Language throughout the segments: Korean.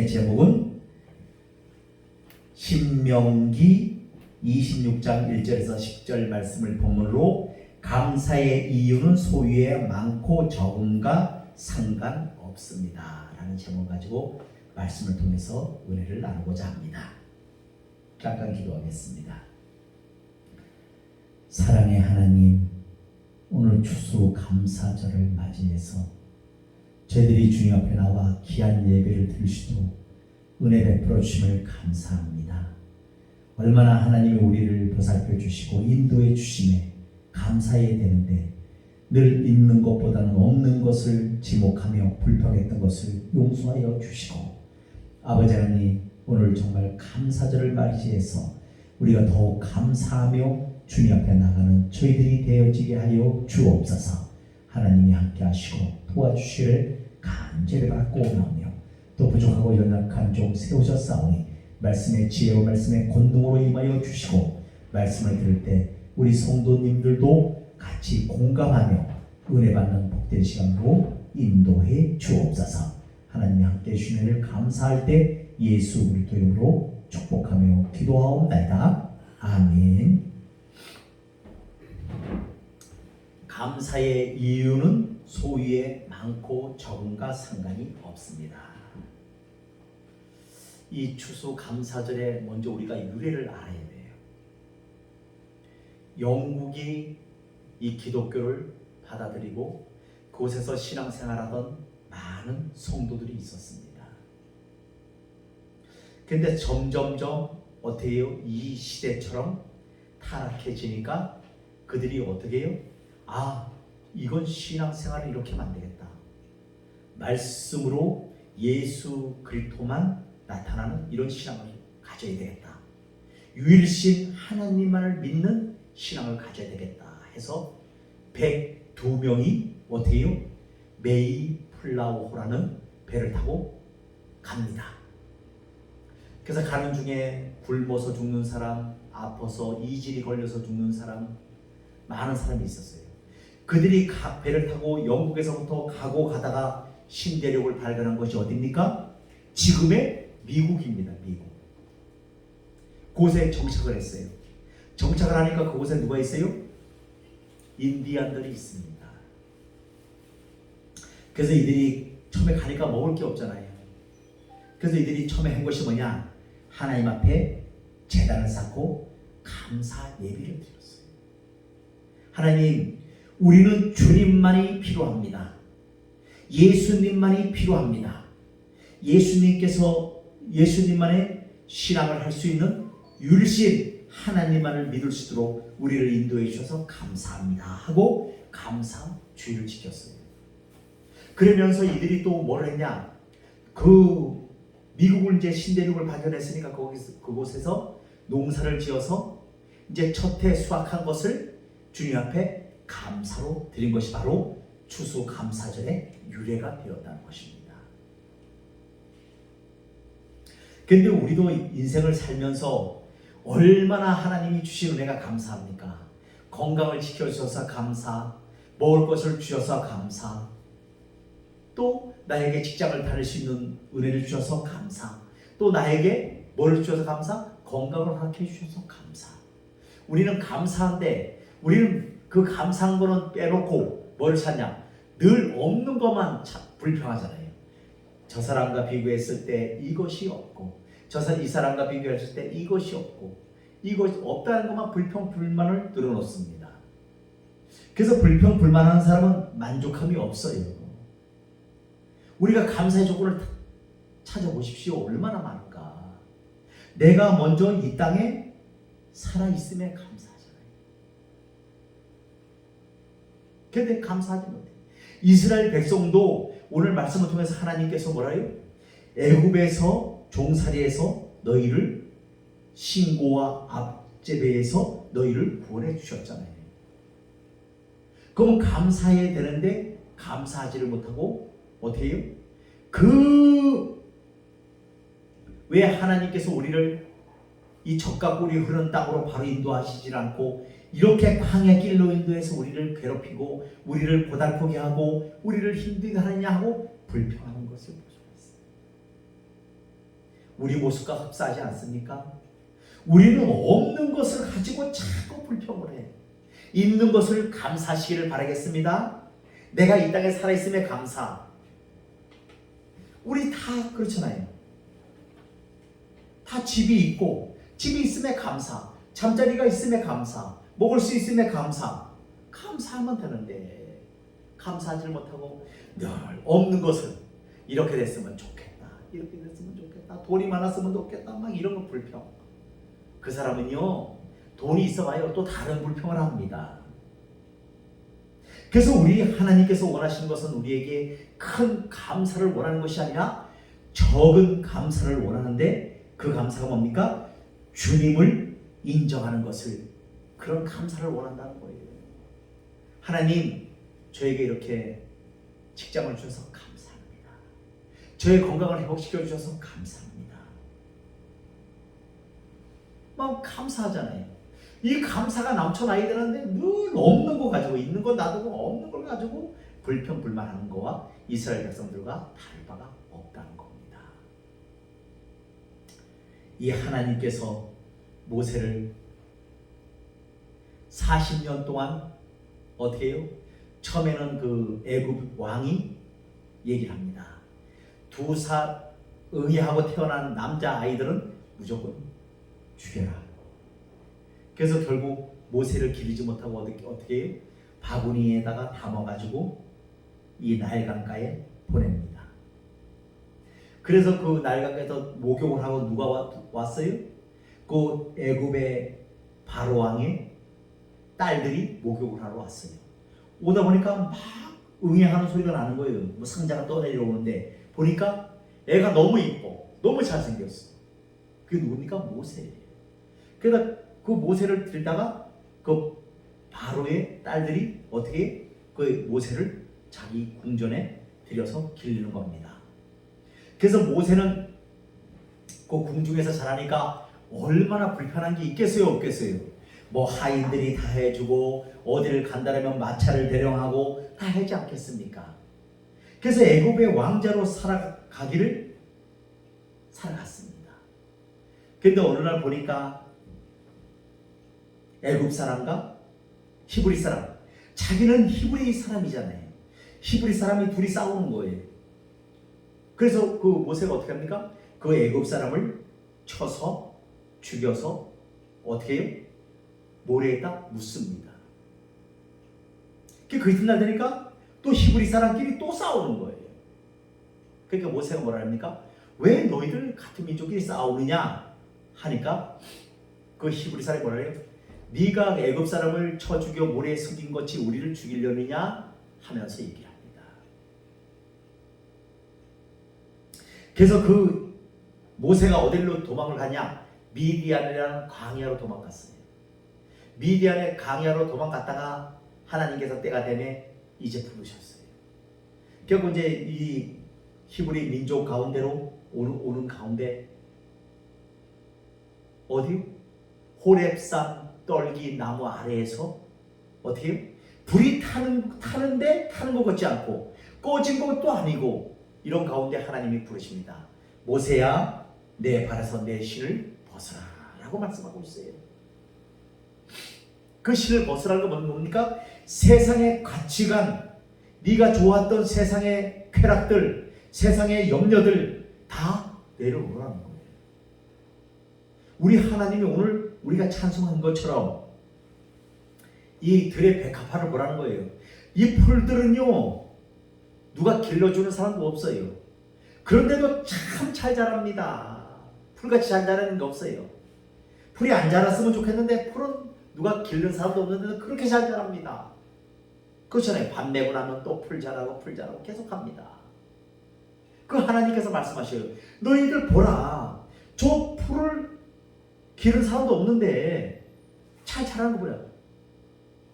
제목은 신명기 26장 1절에서 10절 말씀을 본문으로 감사의 이유는 소유에 많고 적음과 상관없습니다 라는 제목을 가지고 말씀을 통해서 은혜를 나누고자 합니다. 잠깐 기도하겠습니다. 사랑의 하나님, 오늘 추수감사절을 맞이해서 저희들이 주님 앞에 나와 귀한 예배를 드릴 수도 은혜 베풀어 주심을 감사합니다. 얼마나 하나님이 우리를 보살펴 주시고 인도해 주심에 감사해야 되는데 늘 있는 것보다는 없는 것을 지목하며 불평했던 것을 용서하여 주시고, 아버지 하나님, 오늘 정말 감사절을 맞이해서 우리가 더욱 감사하며 주님 앞에 나가는 저희들이 되어지게 하여 주옵소서. 하나님이 함께 하시고 도와주시기를 간절히 받고 오나오며 또 부족하고 연약한 종 세우셨사오니 말씀의 지혜와 말씀의 권능으로 임하여 주시고, 말씀을 들을 때 우리 성도님들도 같이 공감하며 은혜 받는 복된 시간으로 인도해 주옵소서. 하나님이 함께 해주시는 일을 감사할 때 예수 그리스도 이름으로 축복하며 기도하옵나이다. 아멘. 감사의 이유는 소유에 많고 적음과 상관이 없습니다. 이 추수감사절에 먼저 우리가 유래를 알아야 돼요. 영국이 이 기독교를 받아들이고 그곳에서 신앙생활하던 많은 성도들이 있었습니다. 근데 점점점 어떻게 해요? 이 시대처럼 타락해지니까 그들이 어떻게 해요? 이건 신앙생활을 이렇게 하면 안 되겠다. 말씀으로 예수 그리스도만 나타나는 이런 신앙을 가져야 되겠다. 유일신 하나님만을 믿는 신앙을 가져야 되겠다 해서 102명이 어떻게 해요? 메이플라워호라는 배를 타고 갑니다. 그래서 가는 중에 굶어서 죽는 사람, 아파서 이질이 걸려서 죽는 사람, 많은 사람이 있었어요. 그들이 배를 타고 영국에서부터 가고 가다가 신대륙을 발견한 것이 어디입니까? 지금의 미국입니다. 미국. 그곳에 정착을 했어요. 정착을 하니까 그곳에 누가 있어요? 인디안들이 있습니다. 그래서 이들이 처음에 가니까 먹을 게 없잖아요. 그래서 이들이 처음에 한 것이 뭐냐? 하나님 앞에 제단을 쌓고 감사 예배를 드렸어요. 하나님, 우리는 주님만이 필요합니다. 예수님만이 필요합니다. 예수님만의 신앙을 할 수 있는 유일신 하나님만을 믿을 수 있도록 우리를 인도해 주셔서 감사합니다 하고 감사 주의를 지켰어요. 그러면서 이들이 또 뭘 했냐? 그 미국을 이제 신대륙을 발견했으니까 그곳에서 농사를 지어서 이제 첫 해 수확한 것을 주님 앞에 감사로 드린 것이 바로 추수감사절의 유래가 되었다는 것입니다. 그런데 우리도 인생을 살면서 얼마나 하나님이 주신 은혜가 감사합니까? 건강을 지켜주셔서 감사, 먹을 것을 주셔서 감사, 또 나에게 직장을 다닐 수 있는 은혜를 주셔서 감사, 또 나에게 뭘 주셔서 감사? 건강을 허락해 주셔서 감사. 우리는 감사한데 우리는 그 감사한 거는 빼놓고 뭘 찾냐? 늘 없는 것만 불평하잖아요. 저 사람과 비교했을 때 이것이 없고, 이 사람과 비교했을 때 이것이 없고, 이것이 없다는 것만 불평 불만을 늘어놓습니다. 그래서 불평 불만하는 사람은 만족함이 없어요. 우리가 감사의 조건을 찾아보십시오. 얼마나 많을까? 내가 먼저 이 땅에 살아있음에 감사하잖아요. 그런데 감사하지 못해. 이스라엘 백성도 오늘 말씀을 통해서 하나님께서 뭐라 해요? 애굽에서 종살이에서 너희를, 신고와 압제배에서 너희를 구원해 주셨잖아요. 그럼 감사해야 되는데 감사하지를 못하고 어떻게 해요? 왜 하나님께서 우리를 이 젖과 꿀이 흐르는 땅으로 바로 인도하시질 않고 이렇게 광야 길로 인도해서 우리를 괴롭히고 우리를 고달프게 하고 우리를 힘들게 하느냐 하고 불평하는 것을 볼 수가 있어요. 우리 모습과 흡사하지 않습니까? 우리는 없는 것을 가지고 자꾸 불평을 해. 있는 것을 감사하시기를 바라겠습니다. 내가 이 땅에 살아있음에 감사. 우리 다 그렇잖아요. 다 집이 있고 집이 있음에 감사, 잠자리가 있음에 감사, 먹을 수 있음에 감사. 감사하면 되는데 감사하지 못하고 늘 없는 것을 이렇게 됐으면 좋겠다, 이렇게 됐으면 좋겠다, 돈이 많았으면 좋겠다, 막 이런 거 불평. 그 사람은요, 돈이 있어봐요 또 다른 불평을 합니다. 그래서 우리 하나님께서 원하시는 것은 우리에게 큰 감사를 원하는 것이 아니라 적은 감사를 원하는데, 그 감사가 뭡니까? 주님을 인정하는 것을, 그런 감사를 원한다는 거예요. 하나님, 저에게 이렇게 직장을 주셔서 감사합니다. 저의 건강을 회복시켜 주셔서 감사합니다. 막 감사하잖아요. 이 감사가 넘쳐나야 되는데 늘 없는 거 가지고, 있는 거 놔두고 없는 걸 가지고 불평 불만하는 거와 이스라엘 백성들과 다를 바가 없다는 겁니다. 이 하나님께서 모세를 40년 동안 어떻게 해요? 처음에는 그 애굽 왕이 얘기를 합니다. 의하고 태어난 남자 아이들은 무조건 죽여라. 그래서 결국 모세를 기르지 못하고 어떻게 해요? 바구니에다가 담아가지고 이 나일강가에 보냅니다. 그래서 그 나일강가에서 목욕을 하고 누가 왔어요? 그 애굽의 바로 왕의 딸들이 목욕을 하러 왔어요. 오다 보니까 막 응애하는 소리가 나는 거예요. 뭐 상자가 떠내려오는데 보니까 애가 너무 이뻐, 너무 잘생겼어. 그게 누굽니까? 모세예요. 그래서 그 모세를 들다가 그 바로의 딸들이 어떻게 그 모세를 자기 궁전에 들여서 기르는 겁니다. 그래서 모세는 그 궁중에서 자라니까 얼마나 불편한 게 있겠어요, 없겠어요? 뭐 하인들이 다 해주고 어디를 간다면 마차를 대령하고 다 하지 않겠습니까? 그래서 애굽의 왕자로 살아갔습니다. 그런데 어느 날 보니까 애굽 사람과 히브리 사람, 자기는 히브리 사람이잖아요. 히브리 사람이 둘이 싸우는 거예요. 그래서 그 모세가 어떻게 합니까? 그 애굽 사람을 쳐서 죽여서 어떻게 해요? 모래에다 묻습니다. 그 이튿날 되니까 또 히브리 사람끼리 또 싸우는 거예요. 그러니까 모세가 뭐라 합니까? 왜 너희들 같은 민족끼리 싸우느냐 하니까 그 히브리 사람이 뭐라 해요? 네가 애굽 사람을 쳐 죽여 모래에 숨긴 것이 우리를 죽이려느냐 하면서 얘기합니다. 그래서 그 모세가 어디로 도망을 가냐? 미디안이라는 광야로 도망갔어요. 미디안의 광야로 도망갔다가 하나님께서 때가 되매 이제 부르셨어요. 결국 이제 이 히브리 민족 가운데로 오는 가운데 어디요? 호렙산 떨기 나무 아래에서 어떻게 불이 타는데 타는 것 같지 않고 꺼진 것도 아니고 이런 가운데 하나님이 부르십니다. 모세야, 내 발에서 내 실을 벗어라 라고 말씀하고 있어요. 그 실을 벗으라는 건 뭡니까? 세상의 가치관, 네가 좋았던 세상의 쾌락들, 세상의 염려들 다 내려놓으라는 거예요. 우리 하나님이 오늘 우리가 찬송한 것처럼 이 들의 백합화를 보라는 거예요. 이 풀들은요, 누가 길러주는 사람도 없어요. 그런데도 참 잘 자랍니다. 풀같이 잘 자라는 게 없어요. 풀이 안 자랐으면 좋겠는데 풀은 누가 기른 사람도 없는데 그렇게 잘 자랍니다. 그렇잖아요. 밤 내고 나면 또 풀 자라고 풀 자라고 계속합니다. 그 하나님께서 말씀하셔요. 너희들 보라. 저 풀을 기른 사람도 없는데 잘 자라는 거 보라.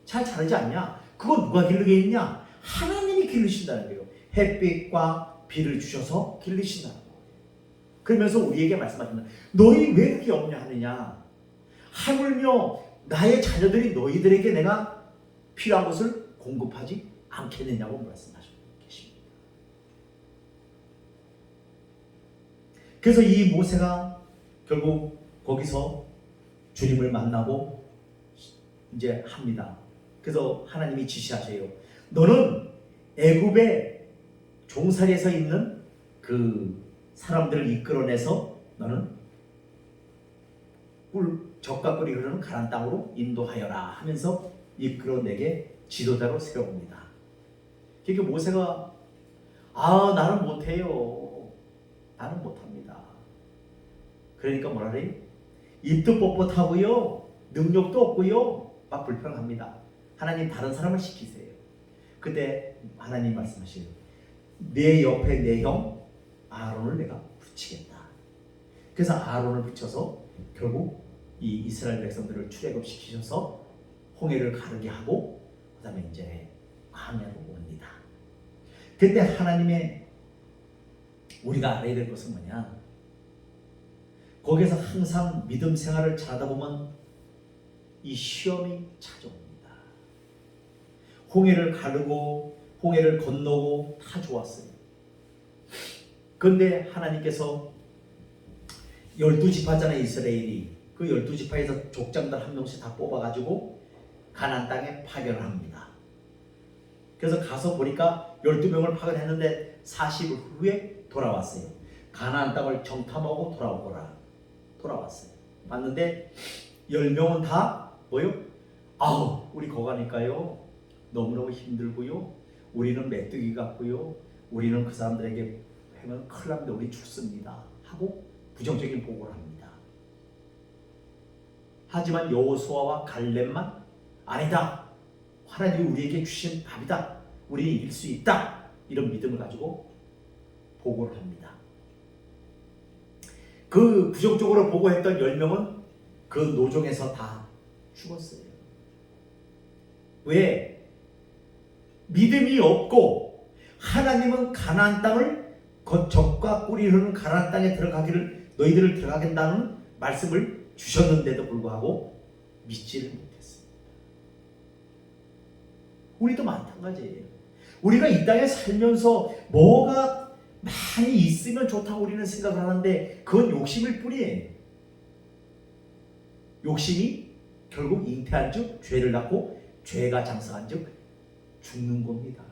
잘 자라지 않냐? 그거 누가 기르게 있냐? 하나님이 기르신다는 거예요. 햇빛과 비를 주셔서 기르신다는 거예요. 그러면서 우리에게 말씀하십니다. 너희 왜 그렇게 염려하느냐? 하물며 나의 자녀들이 너희들에게 내가 필요한 것을 공급하지 않겠느냐고 말씀하시고 계십니다. 그래서 이 모세가 결국 거기서 주님을 만나고 이제 합니다. 그래서 하나님이 지시하세요. 너는 애굽의 종살이에서 있는 그 사람들을 이끌어내서 너는 적과 꿀이 흐르는 가나안 땅으로 인도하여라 하면서 이끌어내게 지도자로 세워옵니다. 그러니까 모세가 나는 못해요. 나는 못합니다. 그러니까 뭐라 그래요? 입도 뻣뻣하고요. 능력도 없고요. 막 불평합니다. 하나님 다른 사람을 시키세요. 그때 하나님 말씀하시요. 내 옆에 내 형 아론을 내가 붙이겠다. 그래서 아론을 붙여서 결국 이 이스라엘 백성들을 출애굽시키셔서 홍해를 가르게 하고 그 다음에 이제 광야로 옵니다. 그때 하나님의 우리가 알아야 될 것은 뭐냐? 거기에서 항상 믿음 생활을 잘하다 보면 이 시험이 찾아옵니다. 홍해를 가르고 홍해를 건너고 다 좋았어요. 그런데 하나님께서 12지파잖아요. 이스라엘이. 그 12지파에서 족장들 한 명씩 다 뽑아가지고 가나안 땅에 파견을 합니다. 그래서 가서 보니까 12명을 파견했는데 40일 후에 돌아왔어요. 가나안 땅을 정탐하고 돌아왔어요. 봤는데 10명은 다 뭐요? 우리 거가니까요 너무너무 힘들고요. 우리는 메뚜기 같고요. 우리는 그 사람들에게 하면 큰일 납니다. 우리 죽습니다. 하고 부정적인 보고를 합니다. 하지만 여호수아와 갈렙만 아니다. 하나님이 우리에게 주신 답이다. 우리는 이길 수 있다. 이런 믿음을 가지고 보고를 합니다. 그 부정적으로 보고했던 10명은 그 노종에서 다 죽었어요. 왜? 믿음이 없고 하나님은 가나안 땅을 적과 꿀이 흐르는 가나안 땅에 들어가기를 너희들을 들어가겠다는 말씀을 주셨는데도 불구하고 믿지를 못했습니다. 우리도 마찬가지예요. 우리가 이 땅에 살면서 뭐가 많이 있으면 좋다고 우리는 생각을 하는데 그건 욕심일 뿐이에요. 욕심이 결국 잉태한 즉 죄를 낳고 죄가 장성한 즉 죽는 겁니다.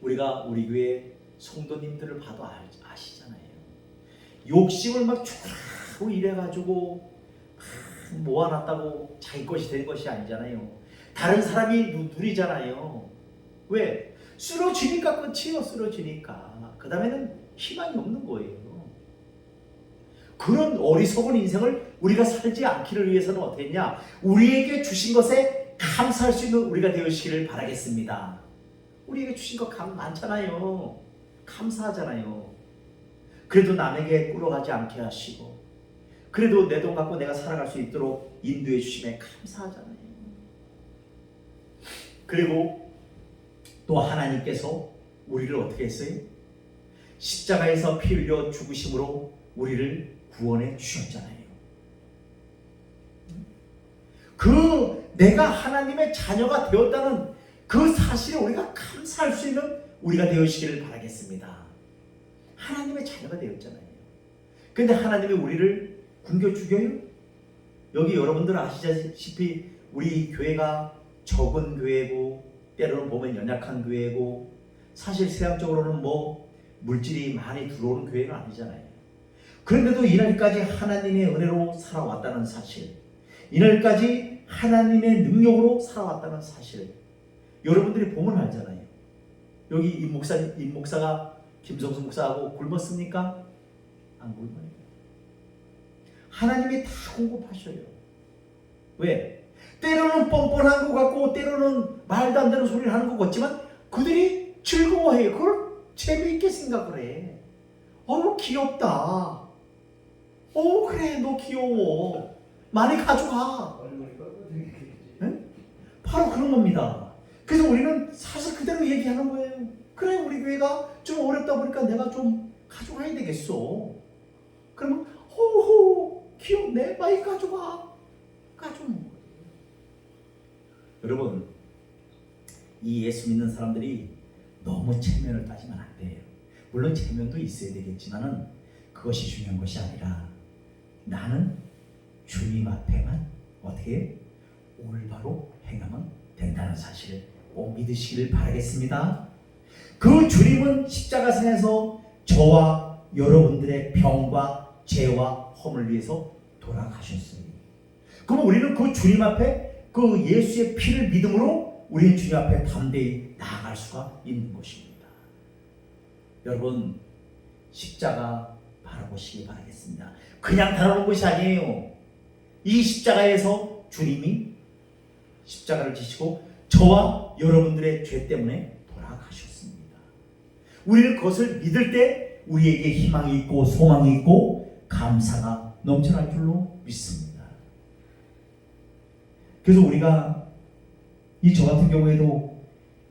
우리가 우리 교회 성도님들을 봐도 아시잖아요. 욕심을 막 쭉 이래가지고 막 모아놨다고 자기 것이 된 것이 아니잖아요. 다른 사람이 누리잖아요. 왜? 쓰러지니까 끝이에요. 쓰러지니까. 그 다음에는 희망이 없는 거예요. 그런 어리석은 인생을 우리가 살지 않기를 위해서는 어떻게 했냐? 우리에게 주신 것에 감사할 수 있는 우리가 되시기를 바라겠습니다. 우리에게 주신 것 많잖아요. 감사하잖아요. 그래도 남에게 꿇어가지 않게 하시고 그래도 내 돈 갖고 내가 살아갈 수 있도록 인도해 주심에 감사하잖아요. 그리고 또 하나님께서 우리를 어떻게 했어요? 십자가에서 피 흘려 죽으심으로 우리를 구원해 주셨잖아요. 그 내가 하나님의 자녀가 되었다는 그 사실에 우리가 감사할 수 있는 우리가 되시기를 바라겠습니다. 하나님의 자녀가 되었잖아요. 그런데 하나님이 우리를 굶겨 죽여요? 여기 여러분들 아시다시피 우리 교회가 적은 교회고 때로는 보면 연약한 교회고 사실 세상적으로는 뭐 물질이 많이 들어오는 교회는 아니잖아요. 그런데도 이날까지 하나님의 은혜로 살아왔다는 사실, 이날까지 하나님의 능력으로 살아왔다는 사실, 여러분들이 보면 알잖아요. 여기 임 목사가 김성수 목사하고 굶었습니까? 안 굶어요. 하나님이 다 공급하셔요. 왜? 때로는 뻔뻔한 것 같고 때로는 말도 안 되는 소리를 하는 것 같지만 그들이 즐거워해요. 그걸 재미있게 생각을 해. 귀엽다. 그래 너 귀여워. 많이 가져가. 네? 바로 그런 겁니다. 그래서 우리는 사실 그대로 얘기하는 거예요. 그래 우리 교회가 좀 어렵다 보니까 내가 좀 가져가야 되겠어. 그러면 호호 귀엽네 많이 가져가. 가져오는 거예요. 여러분 이 예수 믿는 사람들이 너무 체면을 따지면 안 돼요. 물론 체면도 있어야 되겠지만은 그것이 중요한 것이 아니라 나는 주님 앞에만 어떻게 올바로 행하면 된다는 사실을 꼭 믿으시기를 바라겠습니다. 그 주님은 십자가상에서 저와 여러분들의 병과 죄와 허물 위해서 돌아가셨어요. 그럼 우리는 그 주님 앞에 그 예수의 피를 믿음으로 우리는 주님 앞에 담대히 나아갈 수가 있는 것입니다. 여러분, 십자가 바라보시기 바라겠습니다. 그냥 다루는 것이 아니에요. 이 십자가에서 주님이 십자가를 지시고 저와 여러분들의 죄 때문에 돌아가셨습니다. 우리는 그것을 믿을 때 우리에게 희망이 있고 소망이 있고 감사가 넘쳐날 줄로 믿습니다. 그래서 우리가 저 같은 경우에도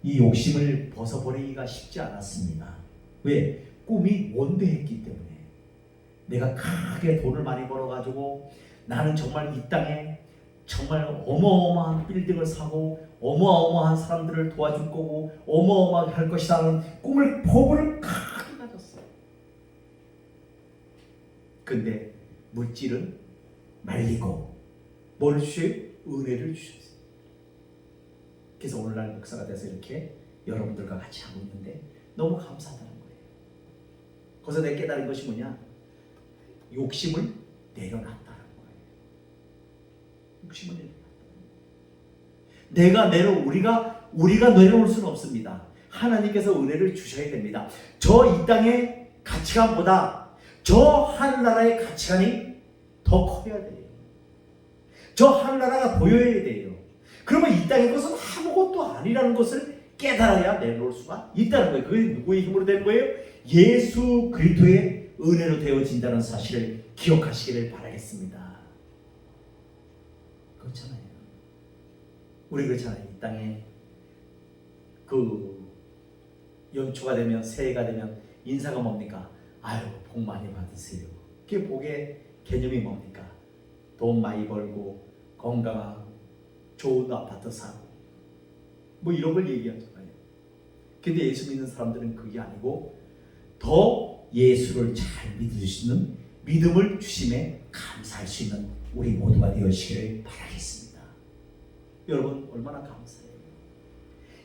이 욕심을 벗어버리기가 쉽지 않았습니다. 왜? 꿈이 원대했기 때문에. 내가 크게 돈을 많이 벌어가지고 나는 정말 이 땅에 정말 어마어마한 빌딩을 사고 어마어마한 사람들을 도와줄 거고 어마어마하게 할 것이라는 포부를 크게 가졌어요. 근데 물질은 말리고 뭘 주셔요? 은혜를 주셨어요. 그래서 오늘날 목사가 돼서 이렇게 여러분들과 같이 하고 있는데 너무 감사하다는 거예요. 거기서 내가 깨달은 것이 뭐냐? 욕심을 내려놨다는 거예요. 욕심을 내려놨다. 우리가 내려올 수는 없습니다. 하나님께서 은혜를 주셔야 됩니다. 저 이 땅의 가치관보다 저 하늘나라의 가치관이 더 커야 돼요. 저 하늘나라가 보여야 돼요. 그러면 이 땅의 것은 아무것도 아니라는 것을 깨달아야 내려올 수가 있다는 거예요. 그게 누구의 힘으로 되는 거예요? 예수 그리스도의 은혜로 되어진다는 사실을 기억하시기를 바라겠습니다. 그렇잖아요. 우리 그렇잖아요. 이 땅에 그 연초가 되면 새해가 되면 인사가 뭡니까? 아유, 복 많이 받으세요. 그게 복의 개념이 뭡니까? 돈 많이 벌고 건강하고 좋은 아파트 사고 뭐 이런 걸 얘기하잖아요. 근데 예수 믿는 사람들은 그게 아니고 더 예수를 잘 믿을 수 있는 믿음을 주심에 감사할 수 있는 우리 모두가 되시기를 바라겠습니다. 여러분 얼마나 감사해요.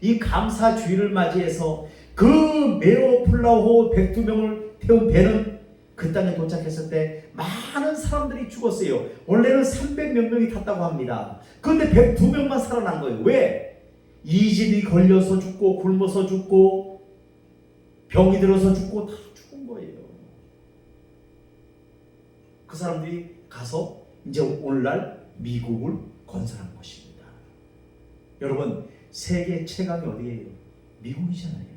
이 감사주의를 맞이해서 그 메오 플라호 102명을 태운 배는 그 땅에 도착했을 때 많은 사람들이 죽었어요. 원래는 300몇 명이 탔다고 합니다. 그런데 102명만 살아난 거예요. 왜? 이질이 걸려서 죽고 굶어서 죽고 병이 들어서 죽고 다 죽은 거예요. 그 사람들이 가서 이제 오늘날 미국을 건설한 것입니다. 여러분 세계 최강이 어디예요? 미국이잖아요.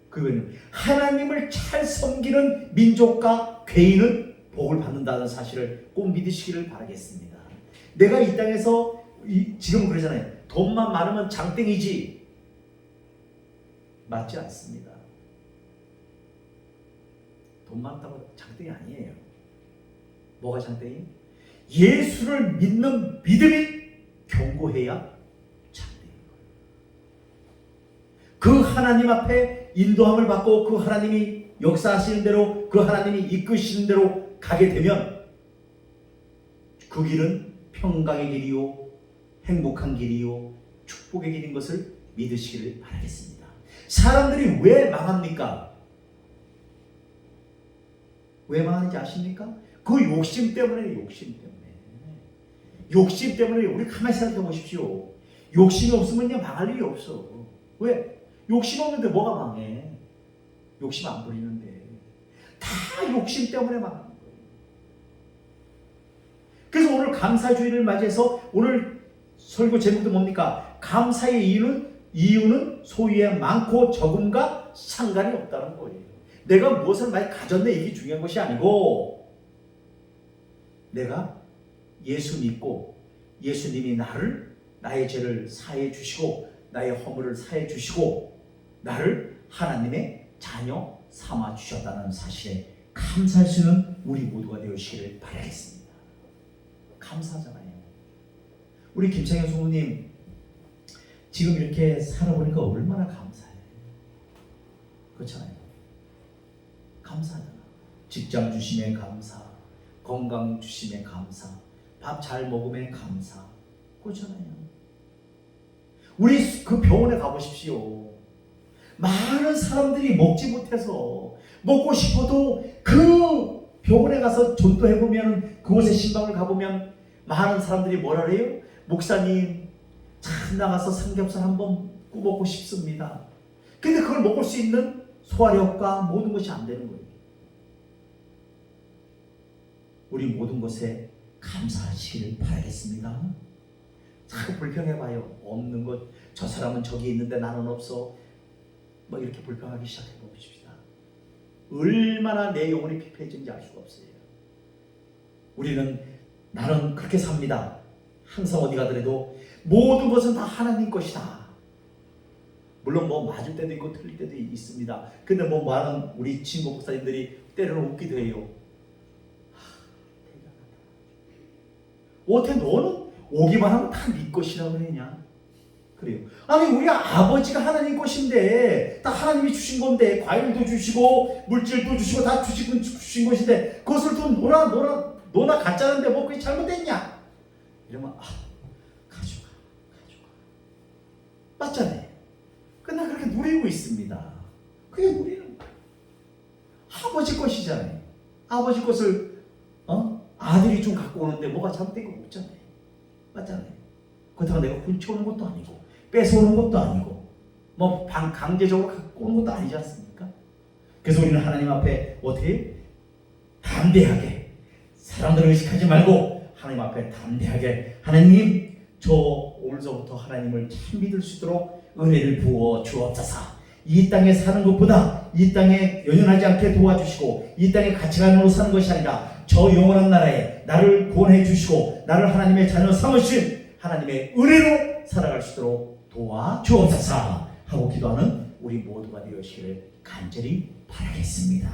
그거는 하나님을 잘 섬기는 민족과 개인은 복을 받는다는 사실을 꼭 믿으시기를 바라겠습니다. 내가 이 땅에서 지금 그러잖아요. 돈만 많으면 장땡이지. 맞지 않습니다. 돈 많다고 장땡이 아니에요. 뭐가 장땡이? 예수를 믿는 믿음이 견고해야 장땡이에요. 그 하나님 앞에 인도함을 받고 그 하나님이 역사하시는 대로 그 하나님이 이끄시는 대로 가게 되면 그 길은 평강의 길이요 행복한 길이요 축복의 길인 것을 믿으시기를 바라겠습니다. 사람들이 왜 망합니까? 왜 망하는지 아십니까? 그 욕심 때문에. 욕심 때문에. 우리 가만히 생각해 보십시오. 욕심이 없으면요 망할 일이 없어. 왜? 욕심 없는데 뭐가 망해? 욕심 안 부리는데. 다 욕심 때문에 망하는 거예요. 그래서 오늘 감사주의를 맞이해서 오늘 설교 제목도 뭡니까? 감사의 이유는 소유의 많고 적음과 상관이 없다는 거예요. 내가 무엇을 많이 가졌네 이게 중요한 것이 아니고 내가 예수 믿고 예수님이 나의 죄를 사해 주시고 나의 허물을 사해 주시고 나를 하나님의 자녀 삼아 주셨다는 사실에 감사할 수 있는 우리 모두가 되시기를 바라겠습니다. 감사하잖아요. 우리 김창현 성우님 지금 이렇게 살아보니까 얼마나 감사해요. 그렇잖아요. 감사하잖아. 직장 주심에 감사, 건강 주심에 감사, 밥 잘 먹음에 감사. 그렇잖아요. 우리 그 병원에 가보십시오. 많은 사람들이 먹지 못해서 먹고 싶어도 그 병원에 가서 전도해보면, 그곳에 신방을 가보면 많은 사람들이 뭐라 그래요? 목사님, 참 나가서 삼겹살 한번 구워 먹고 싶습니다. 근데 그걸 먹을 수 있는 소화력과 모든 것이 안 되는 거예요. 우리 모든 것에 감사하시기를 바라겠습니다. 자꾸 불평해봐요. 없는 것, 저 사람은 저기 있는데 나는 없어. 뭐 이렇게 불평하기 시작해봅시다. 얼마나 내 영혼이 피폐해진지 알 수가 없어요. 우리는 나는 그렇게 삽니다. 항상 어디 가더라도 모든 것은 다 하나님 것이다. 물론 뭐 맞을 때도 있고 틀릴 때도 있습니다. 근데 뭐 많은 우리 친구 목사님들이 때로는 웃기도 해요. 어떻게 너는 오기만 하면 다 네 것이라고 그러냐? 그래요. 아니 우리 아버지가 하나님 것인데, 다 하나님이 주신 건데, 과일도 주시고 물질도 주시고 다 주신 것인데, 그것을 또 너나 갖자는데 뭐 그게 잘못됐냐? 이러면 가져가. 맞잖아요. 그러나 그렇게 누리고 있습니다. 그게 누리는 거예요. 아버지 것이잖아요. 아버지 것을 아들이 좀 갖고 오는데 뭐가 잘못된 거 없잖아요. 맞잖아요. 그렇다고 내가 훔쳐오는 것도 아니고 뺏어오는 것도 아니고 뭐 강제적으로 갖고 오는 것도 아니지 않습니까? 그래서 우리는 하나님 앞에 어떻게 담대하게, 사람들을 의식하지 말고 하나님 앞에 담대하게, 하나님 저 오늘서부터 하나님을 참 믿을 수 있도록 은혜를 부어 주옵소서. 이 땅에 사는 것보다 이 땅에 연연하지 않게 도와주시고, 이 땅에 가치관으로 사는 것이 아니라 저 영원한 나라에 나를 구원해 주시고 나를 하나님의 자녀 삼으신 하나님의 은혜로 살아갈 수 있도록 도와주옵소서 하고 기도하는 우리 모두가 되시기를 간절히 바라겠습니다.